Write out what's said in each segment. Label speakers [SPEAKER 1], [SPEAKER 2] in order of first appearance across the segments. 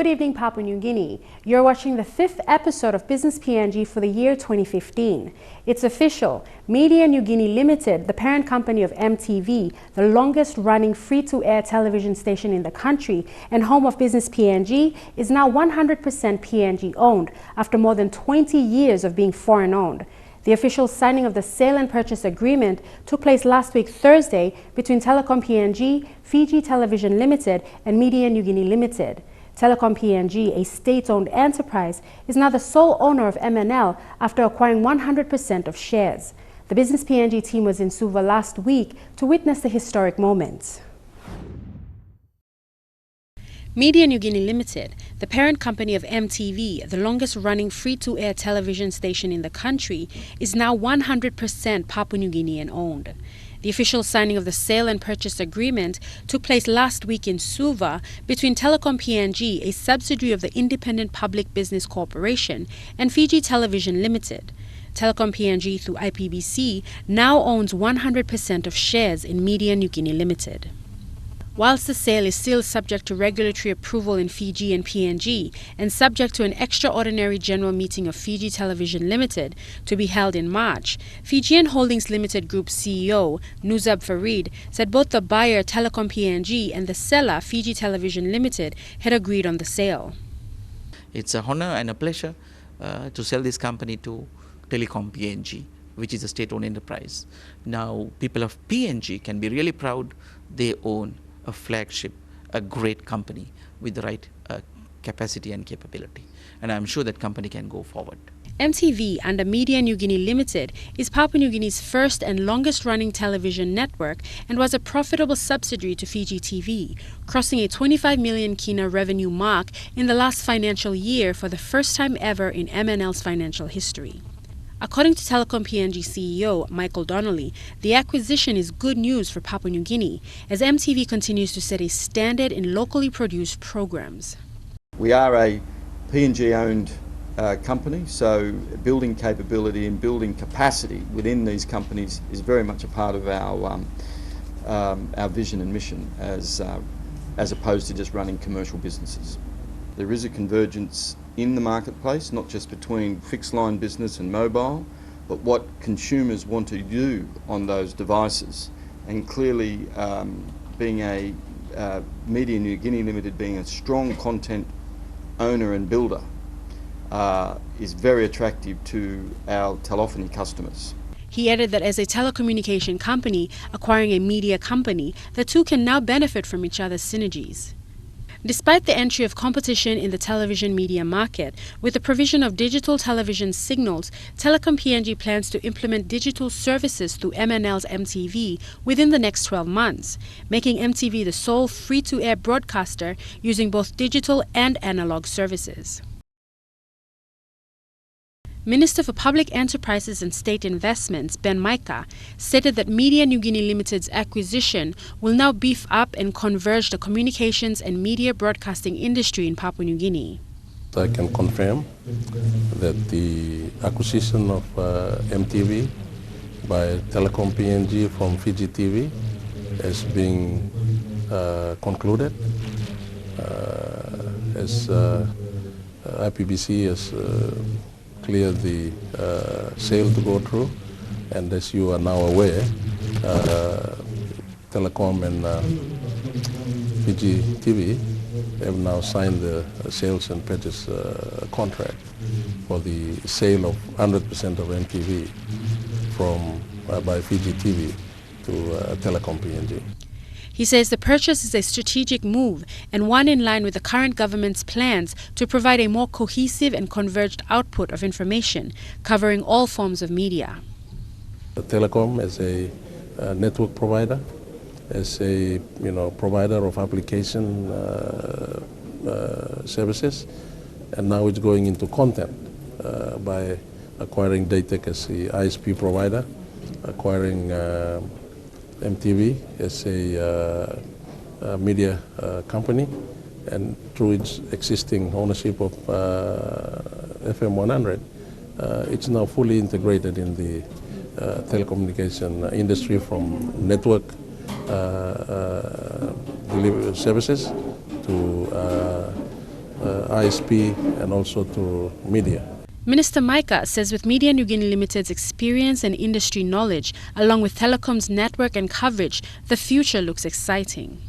[SPEAKER 1] Good evening, Papua New Guinea. You're watching the 5th episode of Business PNG for the year 2015. It's official. Media Niugini Limited, the parent company of EMTV, the longest-running free-to-air television station in the country and home of Business PNG, is now 100% PNG-owned after more than 20 years of being foreign-owned. The official signing of the sale and purchase agreement took place last week Thursday between Telikom PNG, Fiji Television Limited and Media Niugini Limited. Telikom PNG, a state-owned enterprise, is now the sole owner of MNL after acquiring 100% of shares. The Business PNG team was in Suva last week to witness the historic moment. Media Niugini Limited, the parent company of EMTV, the longest-running free-to-air television station in the country, is now 100% Papua New Guinean owned. The official signing of the sale and purchase agreement took place last week in Suva between Telikom PNG, a subsidiary of the Independent Public Business Corporation, and Fiji Television Limited. Telikom PNG, through IPBC, now owns 100% of shares in Media Niugini Limited. Whilst the sale is still subject to regulatory approval in Fiji and PNG and subject to an extraordinary general meeting of Fiji Television Limited to be held in March, Fijian Holdings Limited Group CEO Nuzab Farid said both the buyer Telikom PNG and the seller Fiji Television Limited had agreed on the sale.
[SPEAKER 2] It's an honor and a pleasure to sell this company to Telikom PNG, which is a state-owned enterprise. Now, people of PNG can be really proud they own a flagship, a great company with the right capacity and capability. And I'm sure that company can go forward.
[SPEAKER 1] EMTV under Media Niugini Limited is Papua New Guinea's first and longest-running television network and was a profitable subsidiary to Fiji TV, crossing a 25 million kina revenue mark in the last financial year for the first time ever in MNL's financial history. According to Telikom PNG CEO Michael Donnelly, the acquisition is good news for Papua New Guinea as EMTV continues to set a standard in locally produced programs.
[SPEAKER 3] We are a PNG-owned company, so building capability and building capacity within these companies is very much a part of our vision and mission as opposed to just running commercial businesses. There is a convergence in the marketplace, not just between fixed line business and mobile, but what consumers want to do on those devices. And clearly, being a Media Niugini Limited, being a strong content owner and builder, is very attractive to our telephony customers.
[SPEAKER 1] He added that as a telecommunication company acquiring a media company, the two can now benefit from each other's synergies. Despite the entry of competition in the television media market, with the provision of digital television signals, Telikom PNG plans to implement digital services through MNL's EMTV within the next 12 months, making EMTV the sole free-to-air broadcaster using both digital and analog services. Minister for Public Enterprises and State Investments, Ben Maika, stated that Media Niugini Limited's acquisition will now beef up and converge the communications and media broadcasting industry in Papua New Guinea.
[SPEAKER 4] I can confirm that the acquisition of EMTV by Telikom PNG from Fiji TV has been concluded as IPBC has cleared the sale to go through, and as you are now aware, Telikom and Fiji TV have now signed the sales and purchase contract for the sale of 100% of EMTV by Fiji TV to Telikom PNG.
[SPEAKER 1] He says the purchase is a strategic move and one in line with the current government's plans to provide a more cohesive and converged output of information covering all forms of media.
[SPEAKER 4] Telikom as a network provider, as a provider of application services, and now it's going into content by acquiring Datec as the ISP provider, acquiring EMTV as a media company, and through its existing ownership of FM 100, it's now fully integrated in the telecommunication industry, from network delivery services to ISP and also to media.
[SPEAKER 1] Minister Micah says with Media Niugini Limited's experience and industry knowledge, along with Telecom's network and coverage, the future looks exciting.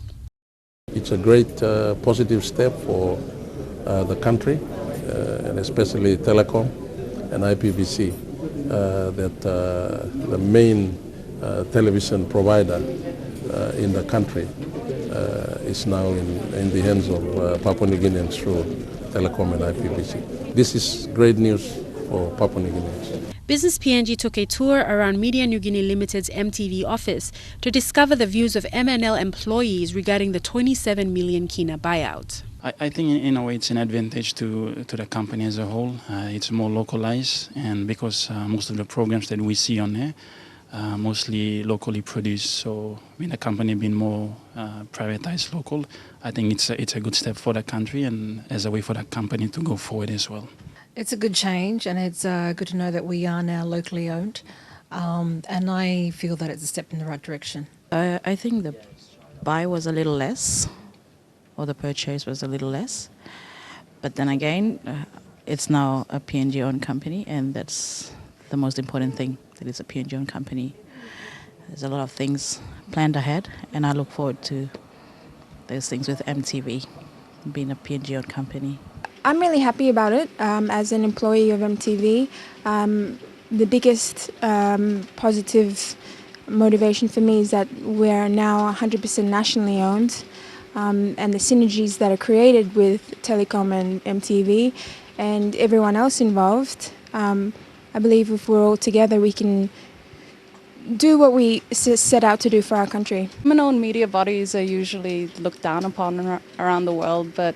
[SPEAKER 4] It's a great positive step for the country, and especially Telecom and IPBC, that the main television provider in the country is now in the hands of Papua New Guineans through Telecom and IPBC. This is great news for Papua New Guineans.
[SPEAKER 1] Business PNG took a tour around Media Niugini Limited's EMTV office to discover the views of MNL employees regarding the 27 million kina buyout.
[SPEAKER 5] I think in a way it's an advantage to the company as a whole. It's more localized, and because most of the programs that we see on there mostly locally produced, so when the company being more privatized local, I think it's a good step for the country and as a way for the company to go forward as well.
[SPEAKER 6] It's a good change, and it's good to know that we are now locally owned, and I feel that it's a step in the right direction.
[SPEAKER 7] I think the buy was a little less, or the purchase was a little less, but then again, it's now a PNG-owned company, and that's the most important thing, that it's a PNG-owned company. There's a lot of things planned ahead, and I look forward to those things with MTV, being a PNG-owned company.
[SPEAKER 8] I'm really happy about it. As an employee of MTV, the biggest positive motivation for me is that we're now 100% nationally owned, and the synergies that are created with Telecom and MTV and everyone else involved. I believe if we're all together, we can do what we set out to do for our country.
[SPEAKER 9] Women-owned media bodies are usually looked down upon around the world, but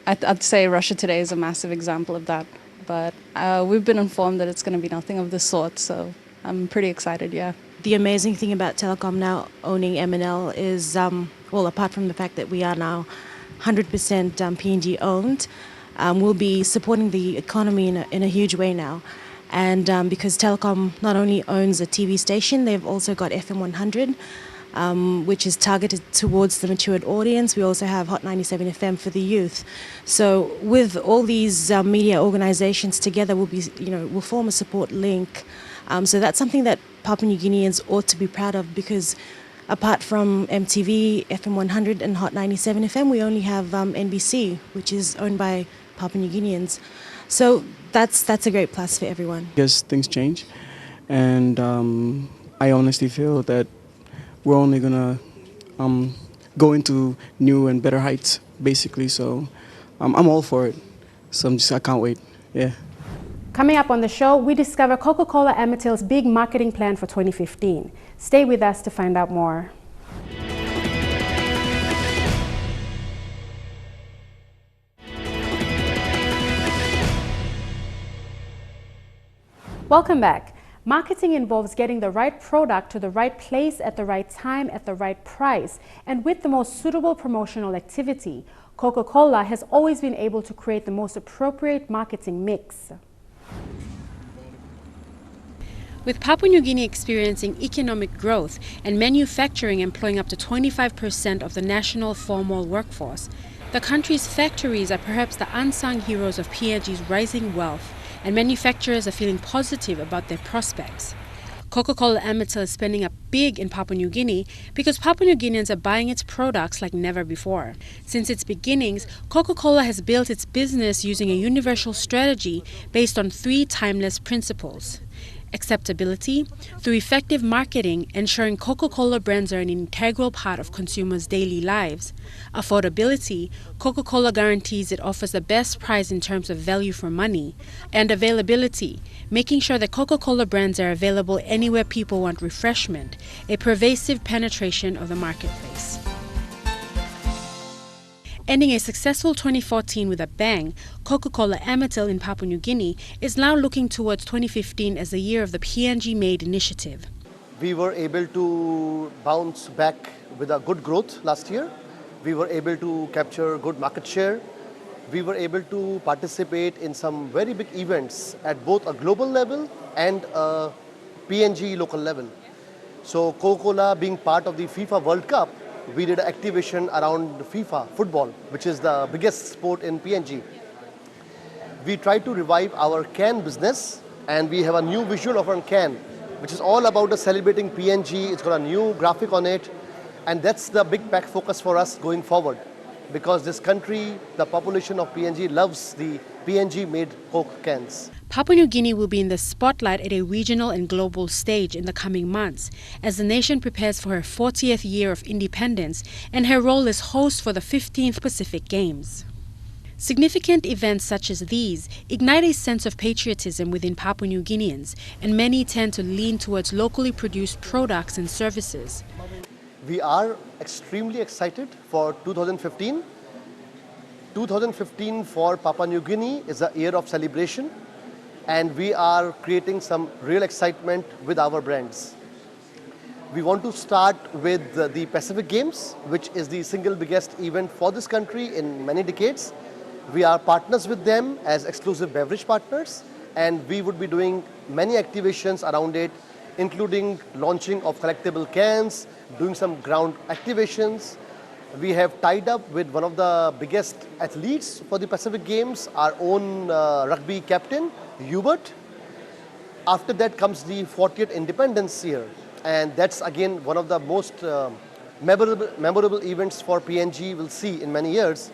[SPEAKER 9] I'd say Russia Today is a massive example of that. But we've been informed that it's going to be nothing of the sort, so I'm pretty excited, yeah.
[SPEAKER 7] The amazing thing about Telecom now owning MNL is, well, apart from the fact that we are now 100% PNG owned, we'll be supporting the economy in a huge way now. And because Telecom not only owns a TV station, they've also got FM 100, which is targeted towards the matured audience. We also have Hot 97 FM for the youth. So with all these media organizations together, we'll form a support link. So that's something that Papua New Guineans ought to be proud of, because apart from MTV, FM 100 and Hot 97 FM, we only have NBC, which is owned by Papua New Guineans. So that's a great plus for everyone.
[SPEAKER 10] Yes, things change, and I honestly feel that we're only gonna go into new and better heights, basically. So I'm all for it. So I can't wait. Yeah.
[SPEAKER 1] Coming up on the show, we discover Coca-Cola Amatil's big marketing plan for 2015. Stay with us to find out more. Welcome back. Marketing involves getting the right product to the right place at the right time at the right price and with the most suitable promotional activity. Coca-Cola has always been able to create the most appropriate marketing mix. With Papua New Guinea experiencing economic growth and manufacturing employing up to 25% of the national formal workforce, the country's factories are perhaps the unsung heroes of PNG's rising wealth, and manufacturers are feeling positive about their prospects. Coca-Cola Amatil is spending up big in Papua New Guinea because Papua New Guineans are buying its products like never before. Since its beginnings, Coca-Cola has built its business using a universal strategy based on 3 timeless principles. Acceptability, through effective marketing, ensuring Coca-Cola brands are an integral part of consumers' daily lives. Affordability, Coca-Cola guarantees it offers the best price in terms of value for money. And availability, making sure that Coca-Cola brands are available anywhere people want refreshment, a pervasive penetration of the marketplace. Ending a successful 2014 with a bang, Coca-Cola Amatil in Papua New Guinea is now looking towards 2015 as the year of the PNG Made initiative.
[SPEAKER 11] We were able to bounce back with a good growth last year. We were able to capture good market share. We were able to participate in some very big events at both a global level and a PNG local level. So Coca-Cola being part of the FIFA World Cup we did an activation around FIFA football, which is the biggest sport in PNG. We tried to revive our can business, and we have a new visual of our can, which is all about the celebrating PNG. It's got a new graphic on it, and that's the big pack focus for us going forward, because this country, the population of PNG loves the PNG-made Coke cans.
[SPEAKER 1] Papua New Guinea will be in the spotlight at a regional and global stage in the coming months as the nation prepares for her 40th year of independence and her role as host for the 15th Pacific Games. Significant events such as these ignite a sense of patriotism within Papua New Guineans, and many tend to lean towards locally produced products and services.
[SPEAKER 11] We are extremely excited for 2015. 2015 for Papua New Guinea is a year of celebration, and we are creating some real excitement with our brands. We want to start with the Pacific Games, which is the single biggest event for this country in many decades. We are partners with them as exclusive beverage partners, and we would be doing many activations around it, including launching of collectible cans, doing some ground activations. We have tied up with one of the biggest athletes for the Pacific Games, our own rugby captain, Hubert. After that comes the 40th Independence Year, and that's again one of the most memorable events for PNG we'll see in many years,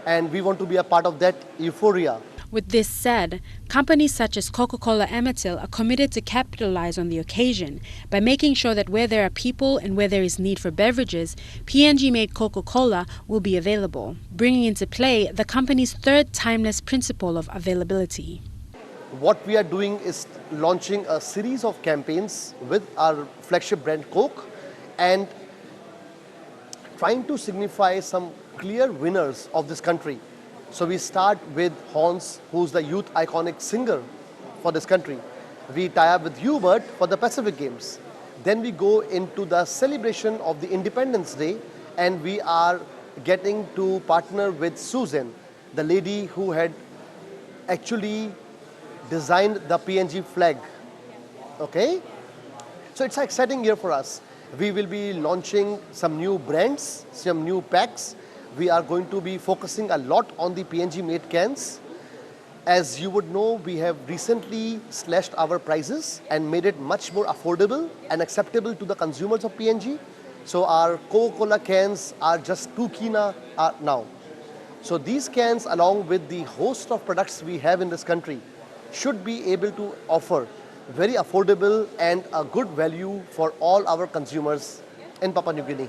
[SPEAKER 11] and we want to be a part of that euphoria.
[SPEAKER 1] With this said, companies such as Coca-Cola Amatil are committed to capitalize on the occasion by making sure that where there are people and where there is need for beverages, PNG-made Coca-Cola will be available, bringing into play the company's third timeless principle of availability.
[SPEAKER 11] What we are doing is launching a series of campaigns with our flagship brand Coke and trying to signify some clear winners of this country. So we start with Hans, who's the youth iconic singer for this country. We tie up with Hubert for the Pacific Games. Then we go into the celebration of the Independence Day, and we are getting to partner with Susan, the lady who had actually designed the PNG flag. Okay? So it's an exciting year for us. We will be launching some new brands, some new packs. We are going to be focusing a lot on the PNG-made cans. As you would know, we have recently slashed our prices and made it much more affordable and acceptable to the consumers of PNG. So our Coca-Cola cans are just 2 kina now. So these cans, along with the host of products we have in this country, should be able to offer very affordable and a good value for all our consumers in Papua New Guinea.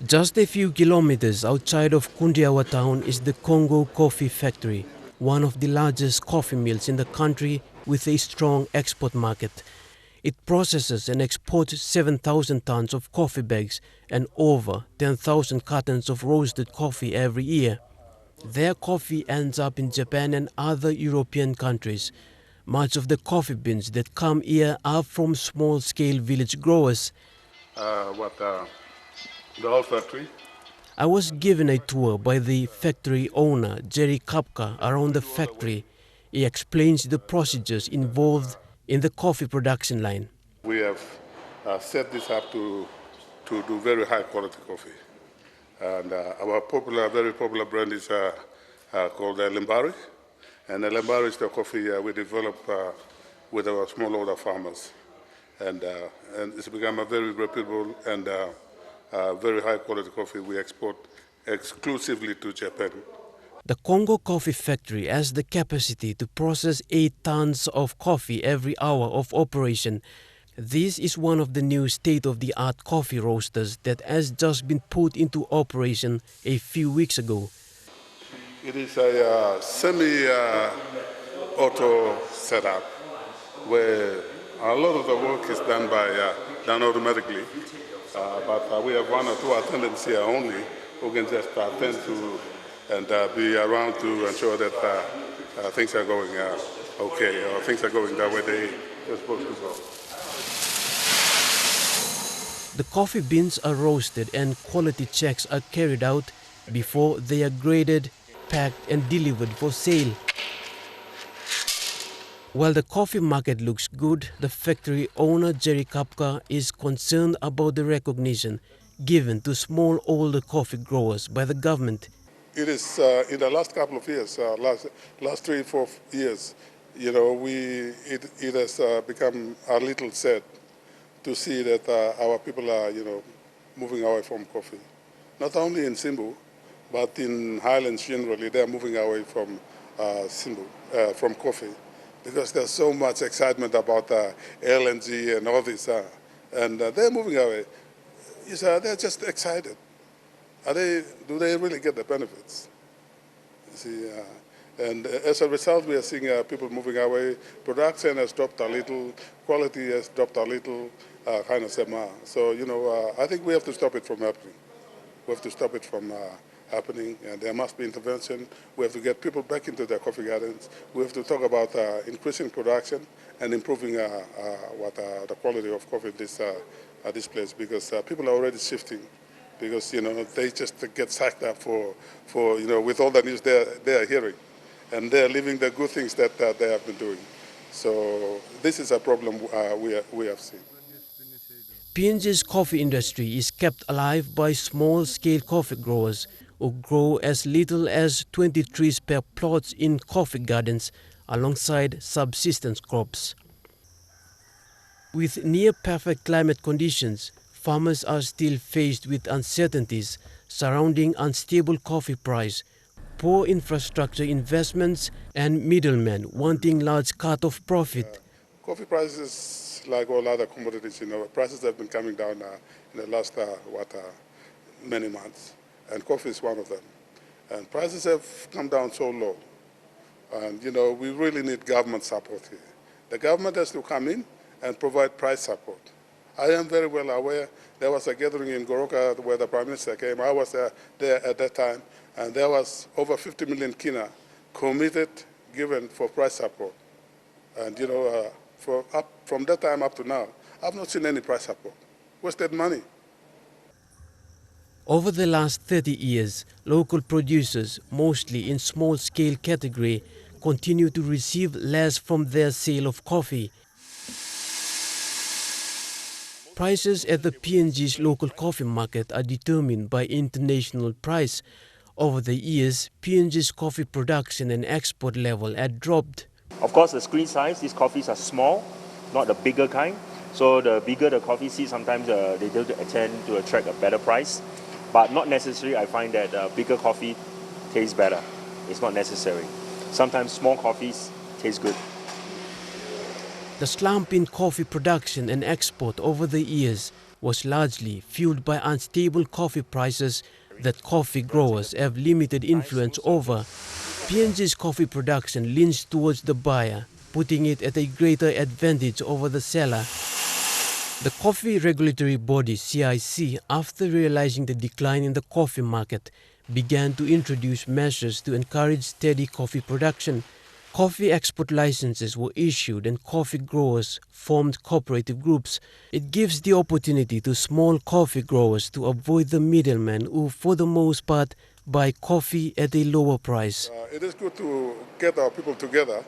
[SPEAKER 12] Just a few kilometers outside of Kundiawa town is the Congo Coffee Factory, one of the largest coffee mills in the country with a strong export market. It processes and exports 7,000 tons of coffee bags and over 10,000 cartons of roasted coffee every year. Their coffee ends up in Japan and other European countries. Much of the coffee beans that come here are from small-scale village growers.
[SPEAKER 13] The whole factory.
[SPEAKER 12] I was given a tour by the factory owner, Jerry Kapka, around the factory. He explains the procedures involved in the coffee production line.
[SPEAKER 13] We have set this up to do very high quality coffee. And our very popular brand is called Lembari. And Lembari is the coffee we develop with our smallholder farmers. And it's become a very reputable and very high quality coffee we export exclusively to Japan.
[SPEAKER 12] The Congo Coffee Factory has the capacity to process 8 tons of coffee every hour of operation. This is one of the new state-of-the-art coffee roasters that has just been put into operation a few weeks ago.
[SPEAKER 13] It is a semi-auto setup where a lot of the work is done automatically. But we have 1 or 2 attendants here only who can just attend to and be around to ensure that things are going okay, or things are going the way they're supposed to go.
[SPEAKER 12] The coffee beans are roasted and quality checks are carried out before they are graded, packed and delivered for sale. While the coffee market looks good, the factory owner Jerry Kapka is concerned about the recognition given to small older coffee growers by the government.
[SPEAKER 13] It is in the last couple of years, last 3-4 years, you know, it has become a little sad to see that our people are, you know, moving away from coffee. Not only in Simbu, but in Highlands generally, they are moving away from from coffee, because there's so much excitement about LNG and all this, and they're moving away. They're just excited. Do they really get the benefits? You see, and as a result, we are seeing people moving away. Production has dropped a little, quality has dropped a little, kind of sema. So, you know, I think we have to stop it from happening. We have to stop it from happening, and there must be intervention. We have to get people back into their coffee gardens. We have to talk about increasing production and improving the quality of coffee at this place, because people are already shifting. Because, you know, they just get psyched up for you know, with all the news they are hearing. And they're leaving the good things that they have been doing. So this is a problem we have seen.
[SPEAKER 12] PNG's coffee industry is kept alive by small-scale coffee growers who grow as little as 20 trees per plots in coffee gardens alongside subsistence crops. With near-perfect climate conditions, farmers are still faced with uncertainties surrounding unstable coffee price, poor infrastructure investments and middlemen wanting large cut of profit.
[SPEAKER 13] Coffee prices, like all other commodities, you know, prices have been coming down in the last many months, and coffee is one of them. And prices have come down so low, and you know, we really need government support here. The government has to come in and provide price support. I am very well aware there was a gathering in Goroka where the Prime Minister came. I was there at that time, and there was over 50 million kina committed, given for price support. And you know, from that time up to now, I've not seen any price support. Wasted money.
[SPEAKER 12] Over the last 30 years, local producers, mostly in small-scale category, continue to receive less from their sale of coffee. Prices at the PNG's local coffee market are determined by international price. Over the years, PNG's coffee production and export level had dropped.
[SPEAKER 14] Of course, the screen size, these coffees are small, not the bigger kind. So the bigger the coffee seed, sometimes they do tend to attract a better price. But not necessarily, I find that bigger coffee tastes better. It's not necessary. Sometimes small coffees taste good.
[SPEAKER 12] The slump in coffee production and export over the years was largely fueled by unstable coffee prices that coffee growers have limited influence over. PNG's coffee production leans towards the buyer, putting it at a greater advantage over the seller. The Coffee Regulatory Body CIC, after realizing the decline in the coffee market, began to introduce measures to encourage steady coffee production. Coffee export licenses were issued and coffee growers formed cooperative groups. It gives the opportunity to small coffee growers to avoid the middlemen who, for the most part, buy coffee at a lower price.
[SPEAKER 13] It is good to get our people together,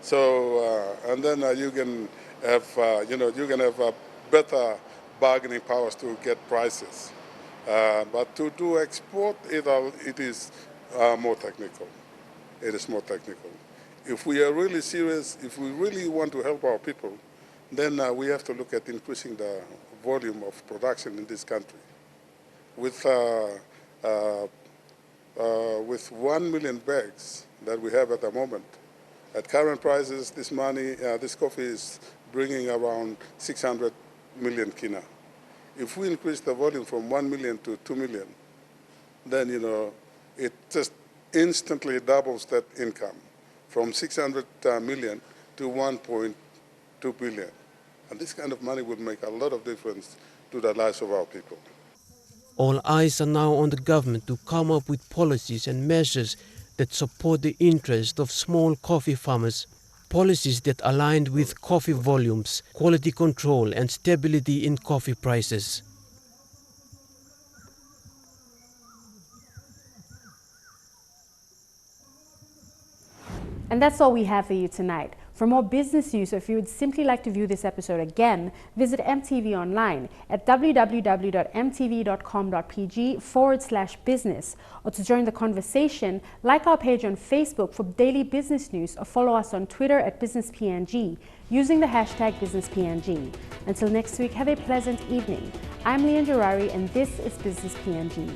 [SPEAKER 13] so and then you can have better bargaining powers to get prices. But to do export, it is more technical. It is more technical. If we are really serious, if we really want to help our people, then we have to look at increasing the volume of production in this country. With 1 million bags that we have at the moment, at current prices, this coffee is bringing around 600 million kina. If we increase the volume from 1 million to 2 million, then you know it just instantly doubles that income, from 600 million to 1.2 billion. And this kind of money would make a lot of difference to the lives of our people.
[SPEAKER 12] All eyes are now on the government to come up with policies and measures that support the interest of small coffee farmers. Policies that aligned with coffee volumes, quality control and stability in coffee prices.
[SPEAKER 1] And that's all we have for you tonight. For more business news, or if you would simply like to view this episode again, visit MTV online at www.mtv.com.pg/business, or to join the conversation, like our page on Facebook for daily business news, or follow us on Twitter at Business PNG using the hashtag Business PNG. Until next week, have a pleasant evening. I'm Leanne Jarari, and this is Business PNG.